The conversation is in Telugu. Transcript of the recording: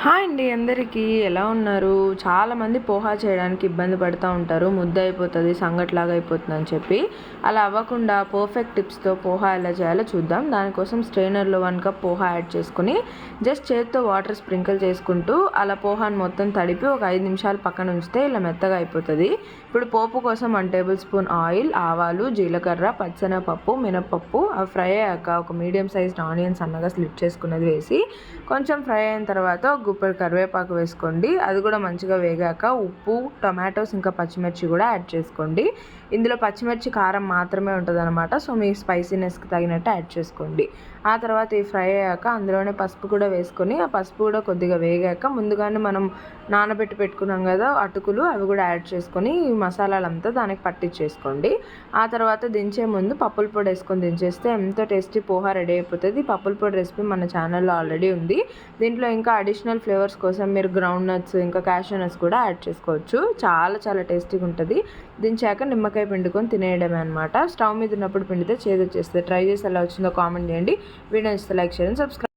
హాయ్ అండి, అందరికీ ఎలా ఉన్నారు? చాలామంది పోహా చేయడానికి ఇబ్బంది పడుతూ ఉంటారు. ముద్ద అయిపోతుంది, సంగట్లాగా అయిపోతుంది అని చెప్పి. అలా అవ్వకుండా పర్ఫెక్ట్ టిప్స్తో పోహా ఎలా చేయాలో చూద్దాం. దానికోసం స్ట్రైనర్లో 1 కప్ పోహా యాడ్ చేసుకుని జస్ట్ చేతితో వాటర్ స్ప్రింకిల్ చేసుకుంటూ అలా పోహాను మొత్తం తడిపి ఒక 5 నిమిషాలు పక్కన ఉంచితే ఇలా మెత్తగా అయిపోతుంది. ఇప్పుడు పోపు కోసం 1 టేబుల్ స్పూన్ ఆయిల్, ఆవాలు, జీలకర్ర, పచ్చెనగపప్పు, మినపప్పు అవి ఫ్రై అయ్యాక ఒక మీడియం సైజ్డ్ ఆనియన్స్ సన్నగా స్లిట్ చేసుకున్నది వేసి కొంచెం ఫ్రై అయిన తర్వాత గుప్పెడు కరివేపాకు వేసుకోండి. అది కూడా మంచిగా వేగాక ఉప్పు, టొమాటోస్ ఇంకా పచ్చిమిర్చి కూడా యాడ్ చేసుకోండి. ఇందులో పచ్చిమిర్చి కారం మాత్రమే ఉంటుంది అనమాట. సో మీ స్పైసీనెస్కి తగినట్టు యాడ్ చేసుకోండి. ఆ తర్వాత ఈ ఫ్రై అయ్యాక అందులోనే పసుపు కూడా వేసుకొని ఆ పసుపు కూడా కొద్దిగా వేగాక ముందుగానే మనం నానబెట్టి పెట్టుకున్నాం కదా అటుకులు, అవి కూడా యాడ్ చేసుకొని ఈ మసాలాలంతా దానికి పట్టించేసుకోండి. ఆ తర్వాత దించే ముందు పప్పుల పొడి వేసుకొని దించేస్తే ఎంతో టేస్టీ పోహా రెడీ అయిపోతుంది. పప్పుల పొడి రెసిపీ మన ఛానల్లో ఆల్రెడీ ఉంది. దీంట్లో ఇంకా అడిషనల్ ఫ్లేవర్స్ కోసం మీరు గ్రౌండ్ నట్స్ ఇంకా క్యాషూ నట్స్ కూడా యాడ్ చేసుకోవచ్చు. చాలా చాలా టేస్టీగా ఉంటుంది. దించాక నిమ్మకాయ పిండుకొని తినేయడమే అనమాట. స్టవ్ మీద ఉన్నప్పుడు పిండితే చేదు వచ్చేస్తుంది. ట్రై చేసి ఎలా వచ్చిందో కామెంట్ చేయండి. వీడియో నచ్చితే లైక్ చేయండి, సబ్స్క్రైబ్